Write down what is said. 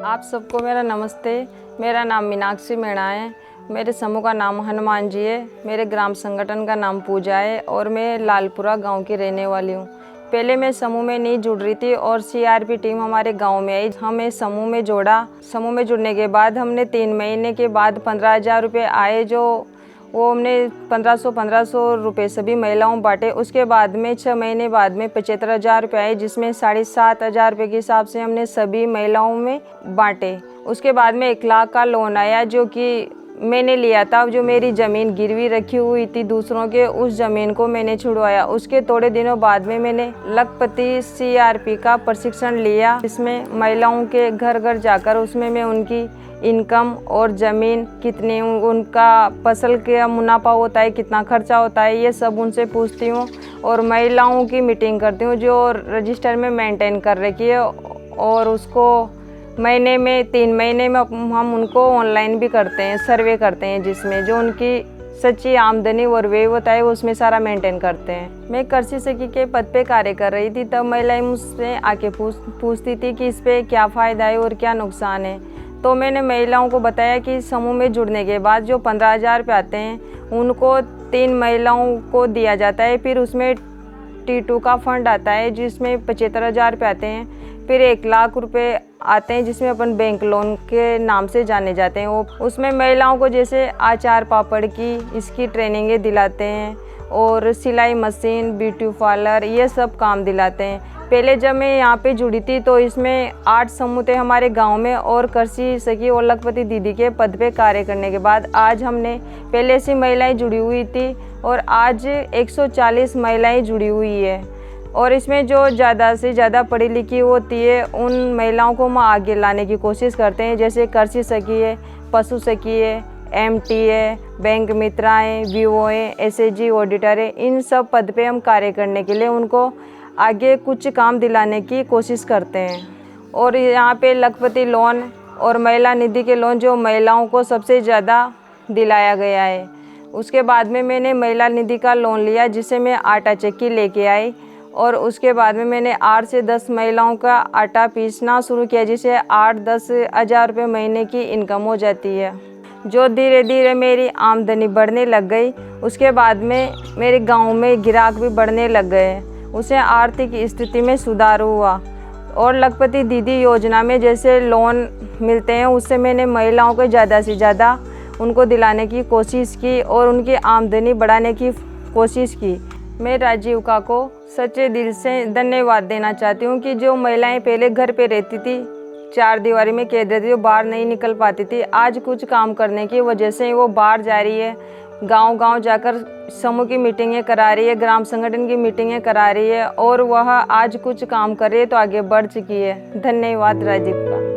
आप सबको मेरा नमस्ते। मेरा नाम मीनाक्षी मीणा है। मेरे समूह का नाम हनुमान जी है। मेरे ग्राम संगठन का नाम पूजा है और मैं लालपुरा गांव की रहने वाली हूं। पहले मैं समूह में नहीं जुड़ रही थी और सीआरपी टीम हमारे गांव में आई, हमें समूह में जोड़ा। समूह में जुड़ने के बाद हमने 3 महीने के बाद 15,000 रुपये आए, जो वो हमने 1500 रुपये सभी महिलाओं बांटे। उसके बाद में 6 महीने बाद में 75,000 रुपये आए, जिसमें 7,500 रुपये के हिसाब से हमने सभी महिलाओं में बांटे। उसके बाद में 1 लाख का लोन आया, जो कि मैंने लिया था। जो मेरी ज़मीन गिरवी रखी हुई थी दूसरों के, उस ज़मीन को मैंने छुड़वाया। उसके थोड़े दिनों बाद में मैंने लखपति सीआरपी का प्रशिक्षण लिया, जिसमें महिलाओं के घर घर जाकर उसमें मैं उनकी इनकम और ज़मीन कितनी, उनका फसल का मुनाफा होता है, कितना खर्चा होता है, ये सब उनसे पूछती हूँ और महिलाओं की मीटिंग करती हूँ जो रजिस्टर में मेंटेन कर रखी है। और उसको महीने में 3 महीने में हम उनको ऑनलाइन भी करते हैं, सर्वे करते हैं, जिसमें जो उनकी सच्ची आमदनी और व्यय होता है उसमें सारा मेंटेन करते हैं। मैं कृषि सखी के पद पे कार्य कर रही थी, तब महिलाएं मुझसे आके पूछती थी कि इस पर क्या फ़ायदा है और क्या नुकसान है। तो मैंने महिलाओं को बताया कि समूह में जुड़ने के बाद जो 15,000 रुपये आते हैं उनको 3 महिलाओं को दिया जाता है। फिर उसमें T2 का फंड आता है, जिसमें 75,000 रुपये आते हैं। फिर 1 लाख रुपए आते हैं, जिसमें अपन बैंक लोन के नाम से जाने जाते हैं। वो उसमें महिलाओं को जैसे आचार पापड़ की इसकी ट्रेनिंगें दिलाते हैं और सिलाई मशीन, ब्यूटी पार्लर, ये सब काम दिलाते हैं। पहले जब मैं यहाँ पे जुड़ी थी तो इसमें 8 समूह थे हमारे गांव में, और कृषि सखी और लखपति दीदी के पद पे कार्य करने के बाद आज हमने पहले से महिलाएं जुड़ी हुई थी और आज 140 महिलाएं जुड़ी हुई है। और इसमें जो ज़्यादा से ज़्यादा पढ़ी लिखी होती है उन महिलाओं को हम आगे लाने की कोशिश करते हैं, जैसे कृषि सखी है, पशु सखी है, MT है, बैंक मित्राएँ, VO है, SAG ऑडिटर है। इन सब पद पे हम कार्य करने के लिए उनको आगे कुछ काम दिलाने की कोशिश करते हैं। और यहाँ पे लखपति लोन और महिला निधि के लोन जो महिलाओं को सबसे ज़्यादा दिलाया गया है। उसके बाद में मैंने महिला निधि का लोन लिया, जिसे मैं आटा चक्की लेके आई, और उसके बाद में मैंने 8 से 10 महिलाओं का आटा पीसना शुरू किया, जिससे 8-10 हज़ार रुपये महीने की इनकम हो जाती है, जो धीरे धीरे मेरी आमदनी बढ़ने लग गई। उसके बाद में मेरे गांव में ग्राहक भी बढ़ने लग गए, उसे आर्थिक स्थिति में सुधार हुआ। और लखपति दीदी योजना में जैसे लोन मिलते हैं, उससे मैंने महिलाओं को ज़्यादा से ज़्यादा उनको दिलाने की कोशिश की और उनकी आमदनी बढ़ाने की कोशिश की। मैं राजीविका को सच्चे दिल से धन्यवाद देना चाहती हूँ कि जो महिलाएं पहले घर पे रहती थी, 4 दीवारी में कैद रहती थी, वो बाहर नहीं निकल पाती थी, आज कुछ काम करने की वजह से वो बाहर जा रही है, गांव-गांव जाकर समूह की मीटिंगें करा रही है, ग्राम संगठन की मीटिंगें करा रही है, और वह आज कुछ काम कर रही है तो आगे बढ़ चुकी है। धन्यवाद राजीविका।